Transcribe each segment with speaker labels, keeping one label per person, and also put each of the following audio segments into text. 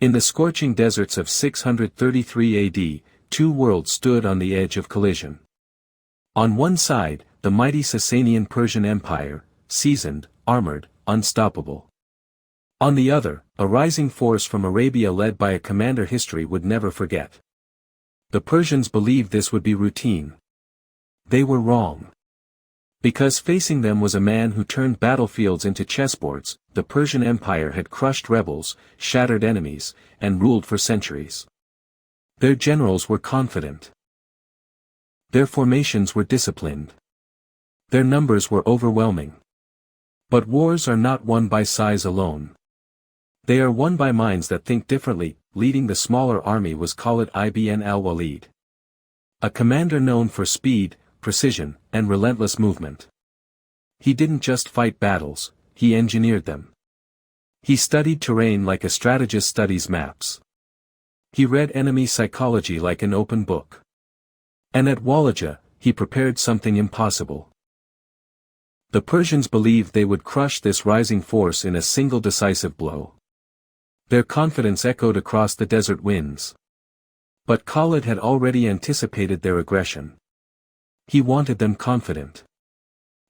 Speaker 1: In the scorching deserts of 633 AD, two worlds stood on the edge of collision. On one side, the mighty Sassanian Persian Empire, seasoned, armored, unstoppable. On the other, a rising force from Arabia led by a commander history would never forget. The Persians believed this would be routine. They were wrong. Because facing them was a man who turned battlefields into chessboards. The Persian Empire had crushed rebels, shattered enemies, and ruled for centuries. Their generals were confident. Their formations were disciplined. Their numbers were overwhelming. But wars are not won by size alone. They are won by minds that think differently. Leading the smaller army was Khalid ibn al-Walid. A commander known for speed, precision, and relentless movement. He didn't just fight battles, he engineered them. He studied terrain like a strategist studies maps. He read enemy psychology like an open book. And at Walajah, he prepared something impossible. The Persians believed they would crush this rising force in a single decisive blow. Their confidence echoed across the desert winds. But Khalid had already anticipated their aggression. He wanted them confident.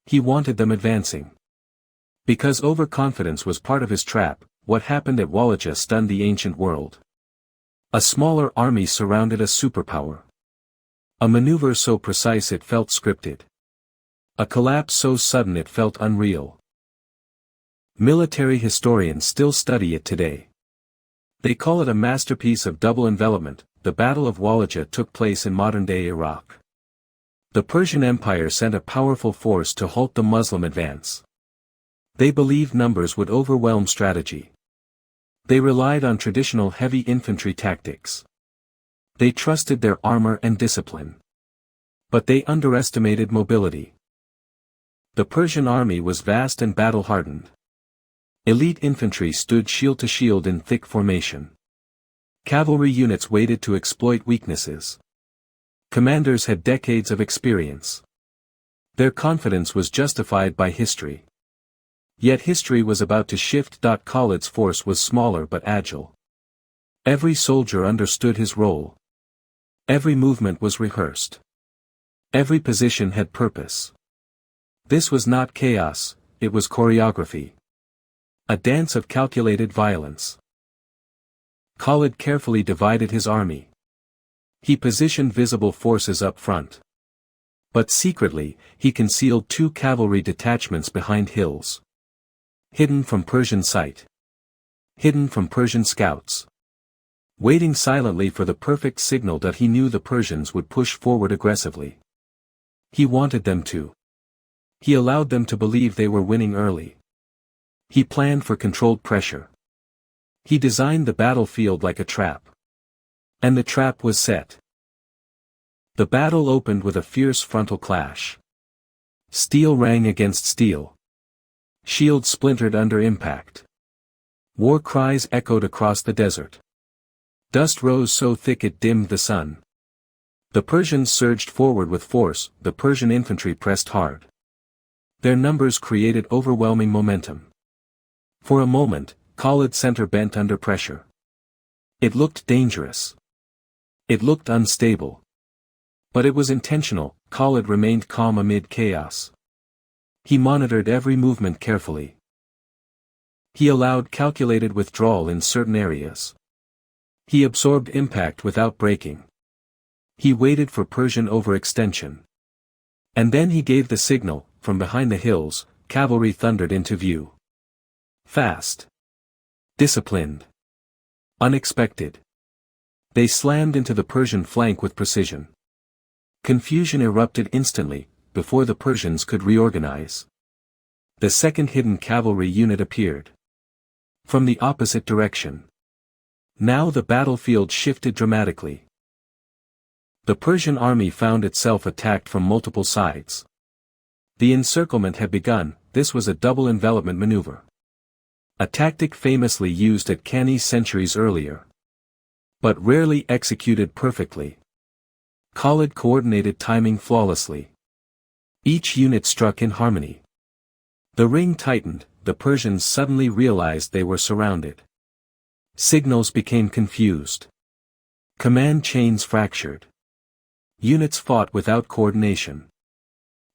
Speaker 1: He wanted them advancing. Because overconfidence was part of his trap, what happened at Walajah stunned the ancient world. A smaller army surrounded a superpower. A maneuver so precise it felt scripted. A collapse so sudden it felt unreal. Military historians still study it today. They call it a masterpiece of double envelopment. The Battle of Walajah took place in modern-day Iraq. The Persian Empire sent a powerful force to halt the Muslim advance. They believed numbers would overwhelm strategy. They relied on traditional heavy infantry tactics. They trusted their armor and discipline. But they underestimated mobility. The Persian army was vast and battle-hardened. Elite infantry stood shield to shield in thick formation. Cavalry units waited to exploit weaknesses. Commanders had decades of experience. Their confidence was justified by history. Yet history was about to shift. Khalid's force was smaller but agile. Every soldier understood his role. Every movement was rehearsed. Every position had purpose. This was not chaos, it was choreography. A dance of calculated violence. Khalid carefully divided his army. He positioned visible forces up front. But secretly, he concealed two cavalry detachments behind hills. Hidden from Persian sight. Hidden from Persian scouts. Waiting silently for the perfect signal that he knew the Persians would push forward aggressively. He wanted them to. He allowed them to believe they were winning early. He planned for controlled pressure. He designed the battlefield like a trap. And the trap was set. The battle opened with a fierce frontal clash. Steel rang against steel. Shields splintered under impact. War cries echoed across the desert. Dust rose so thick it dimmed the sun. The Persians surged forward with force, the Persian infantry pressed hard. Their numbers created overwhelming momentum. For a moment, Khalid's center bent under pressure. It looked dangerous. It looked unstable. But it was intentional. Khalid remained calm amid chaos. He monitored every movement carefully. He allowed calculated withdrawal in certain areas. He absorbed impact without breaking. He waited for Persian overextension. And then he gave the signal. From behind the hills, cavalry thundered into view. Fast. Disciplined. Unexpected. They slammed into the Persian flank with precision. Confusion erupted instantly, before the Persians could reorganize. The second hidden cavalry unit appeared. From the opposite direction. Now the battlefield shifted dramatically. The Persian army found itself attacked from multiple sides. The encirclement had begun. This was a double envelopment maneuver. A tactic famously used at Cannae centuries earlier. But rarely executed perfectly. Khalid coordinated timing flawlessly. Each unit struck in harmony. The ring tightened. The Persians suddenly realized they were surrounded. Signals became confused. Command chains fractured. Units fought without coordination.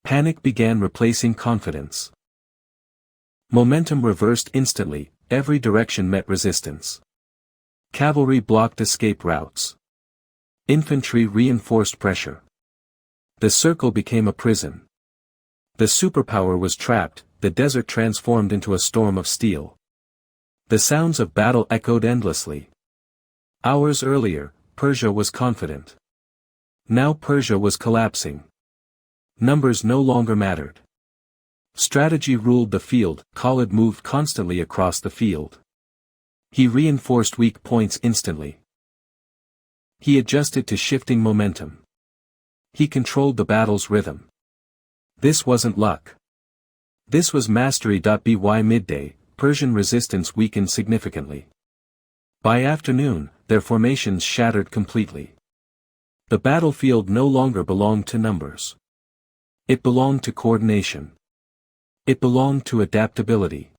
Speaker 1: Panic began replacing confidence. Momentum reversed instantly, every direction met resistance. Cavalry blocked escape routes. Infantry reinforced pressure. The circle became a prison. The superpower was trapped, the desert transformed into a storm of steel. The sounds of battle echoed endlessly. Hours earlier, Persia was confident. Now Persia was collapsing. Numbers no longer mattered. Strategy ruled the field. Khalid moved constantly across the field. He reinforced weak points instantly. He adjusted to shifting momentum. He controlled the battle's rhythm. This wasn't luck. This was mastery. By midday, Persian resistance weakened significantly. By afternoon, their formations shattered completely. The battlefield no longer belonged to numbers. It belonged to coordination. It belonged to adaptability.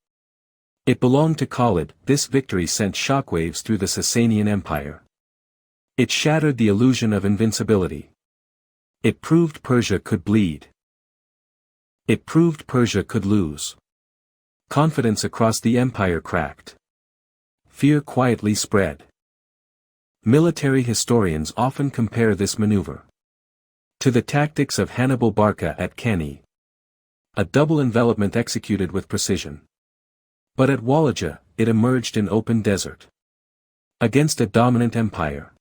Speaker 1: It belonged to Khalid. This victory sent shockwaves through the Sassanian Empire. It shattered the illusion of invincibility. It proved Persia could bleed. It proved Persia could lose. Confidence across the empire cracked. Fear quietly spread. Military historians often compare this maneuver to the tactics of Hannibal Barca at Cannae. A double envelopment executed with precision. But at Walajah, it emerged in open desert. Against a dominant empire.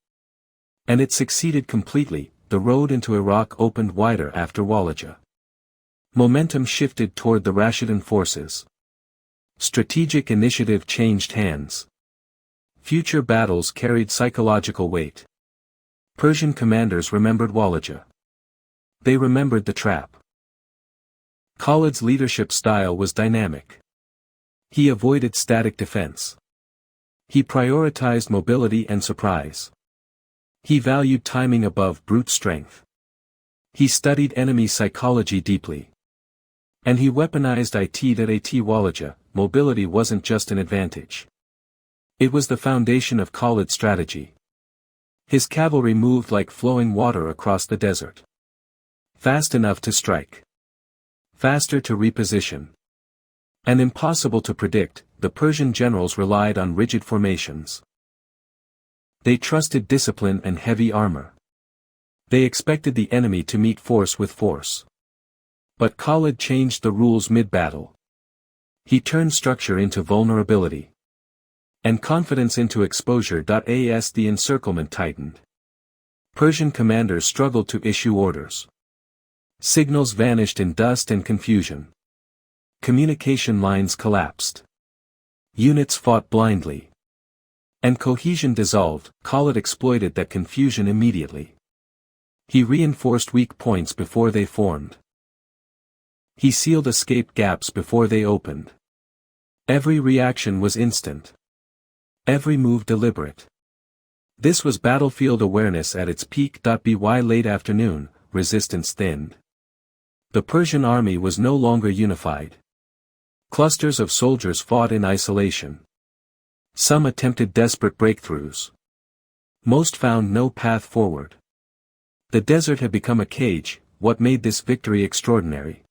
Speaker 1: And it succeeded completely. The road into Iraq opened wider after Walajah. Momentum shifted toward the Rashidun forces. Strategic initiative changed hands. Future battles carried psychological weight. Persian commanders remembered Walajah. They remembered the trap. Khalid's leadership style was dynamic. He avoided static defense. He prioritized mobility and surprise. He valued timing above brute strength. He studied enemy psychology deeply. And he weaponized it at Walajah. Mobility wasn't just an advantage. It was the foundation of Khalid's strategy. His cavalry moved like flowing water across the desert. Fast enough to strike. Faster to reposition. And impossible to predict. The Persian generals relied on rigid formations. They trusted discipline and heavy armor. They expected the enemy to meet force with force. But Khalid changed the rules mid-battle. He turned structure into vulnerability. And confidence into exposure. As the encirclement tightened. Persian commanders struggled to issue orders. Signals vanished in dust and confusion. Communication lines collapsed. Units fought blindly. And cohesion dissolved. Khalid exploited that confusion immediately. He reinforced weak points before they formed. He sealed escape gaps before they opened. Every reaction was instant. Every move deliberate. This was battlefield awareness at its peak. By late afternoon, resistance thinned. The Persian army was no longer unified. Clusters of soldiers fought in isolation. Some attempted desperate breakthroughs. Most found no path forward. The desert had become a cage. What made this victory extraordinary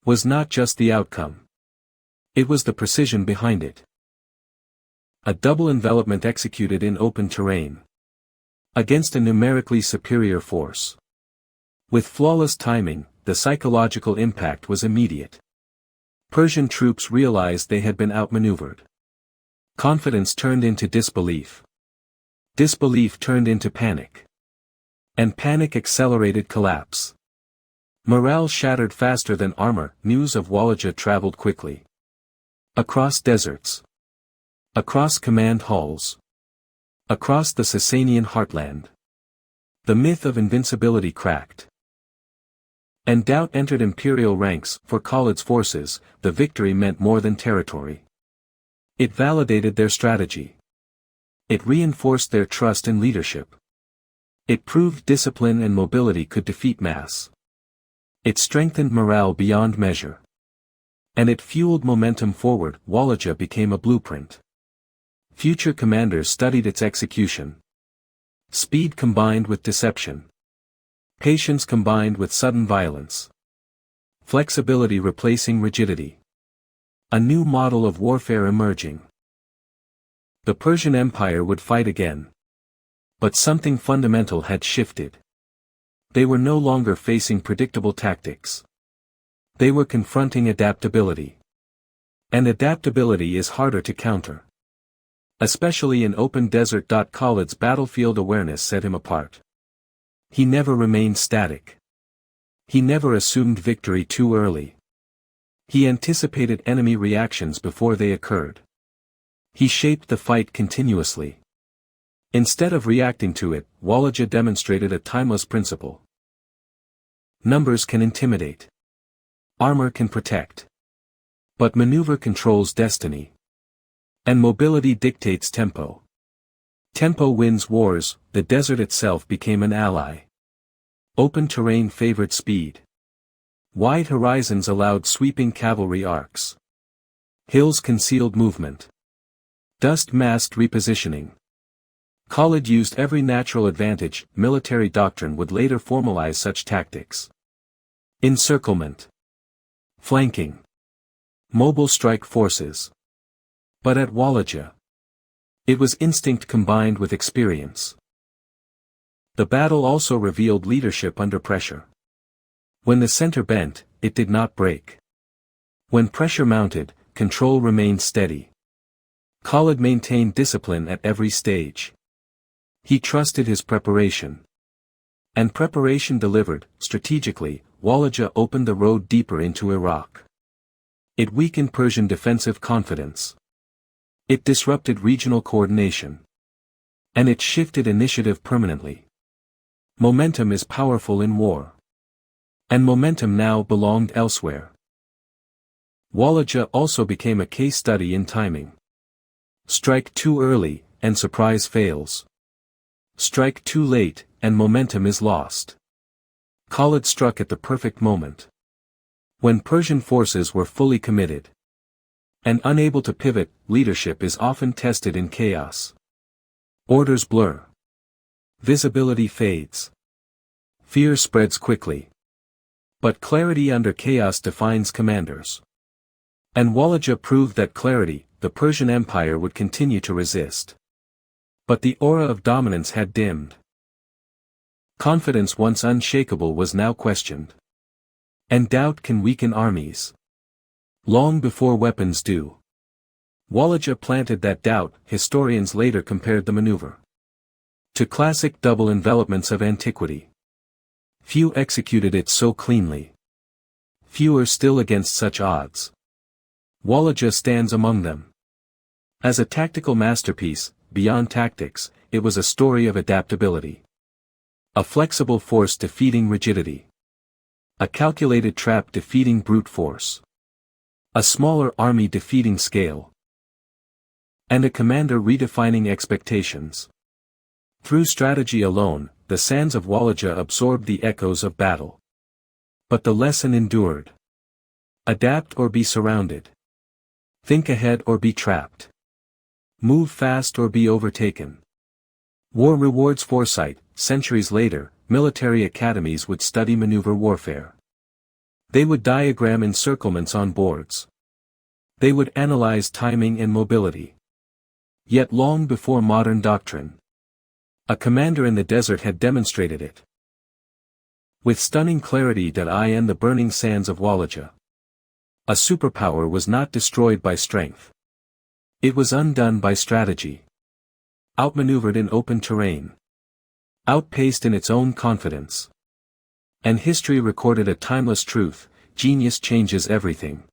Speaker 1: was not just the outcome. It was the precision behind it. A double envelopment executed in open terrain. Against a numerically superior force. With flawless timing, the psychological impact was immediate. Persian troops realized they had been outmaneuvered. Confidence turned into disbelief. Disbelief turned into panic. And panic accelerated collapse. Morale shattered faster than armor. News of Walajah traveled quickly. Across deserts. Across command halls. Across the Sassanian heartland. The myth of invincibility cracked. And doubt entered imperial ranks. For Khalid's forces, the victory meant more than territory. It validated their strategy. It reinforced their trust in leadership. It proved discipline and mobility could defeat mass. It strengthened morale beyond measure. And it fueled momentum forward. Walajah became a blueprint. Future commanders studied its execution. Speed combined with deception. Patience combined with sudden violence. Flexibility replacing rigidity. A new model of warfare emerging. The Persian Empire would fight again. But something fundamental had shifted. They were no longer facing predictable tactics. They were confronting adaptability. And adaptability is harder to counter. Especially in open desert. Khalid's battlefield awareness set him apart. He never remained static. He never assumed victory too early. He anticipated enemy reactions before they occurred. He shaped the fight continuously. Instead of reacting to it, Walajah demonstrated a timeless principle. Numbers can intimidate. Armor can protect. But maneuver controls destiny. And mobility dictates tempo. Tempo wins wars. The desert itself became an ally. Open terrain favored speed. Wide horizons allowed sweeping cavalry arcs. Hills concealed movement. Dust masked repositioning. Khalid used every natural advantage. Military doctrine would later formalize such tactics. Encirclement. Flanking. Mobile strike forces. But at Walajah, it was instinct combined with experience. The battle also revealed leadership under pressure. When the center bent, it did not break. When pressure mounted, control remained steady. Khalid maintained discipline at every stage. He trusted his preparation. And preparation delivered. Strategically, Walajah opened the road deeper into Iraq. It weakened Persian defensive confidence. It disrupted regional coordination. And it shifted initiative permanently. Momentum is powerful in war. And momentum now belonged elsewhere. Walajah also became a case study in timing. Strike too early, and surprise fails. Strike too late, and momentum is lost. Khalid struck at the perfect moment. When Persian forces were fully committed. And unable to pivot, leadership is often tested in chaos. Orders blur. Visibility fades. Fear spreads quickly. But clarity under chaos defines commanders. And Walajah proved that clarity, the Persian Empire would continue to resist. But the aura of dominance had dimmed. Confidence once unshakable was now questioned. And doubt can weaken armies. Long before weapons do. Walajah planted that doubt. Historians later compared the maneuver to classic double envelopments of antiquity. Few executed it so cleanly. Fewer still against such odds. Walajah stands among them. As a tactical masterpiece, beyond tactics, it was a story of adaptability. A flexible force defeating rigidity. A calculated trap defeating brute force. A smaller army defeating scale. And a commander redefining expectations. Through strategy alone, the sands of Walajah absorbed the echoes of battle. But the lesson endured. Adapt or be surrounded. Think ahead or be trapped. Move fast or be overtaken. War rewards foresight. Centuries later, military academies would study maneuver warfare. They would diagram encirclements on boards. They would analyze timing and mobility. Yet long before modern doctrine, a commander in the desert had demonstrated it. With stunning clarity. In the burning sands of Walajah. A superpower was not destroyed by strength. It was undone by strategy. Outmaneuvered in open terrain. Outpaced in its own confidence. And history recorded a timeless truth: genius changes everything.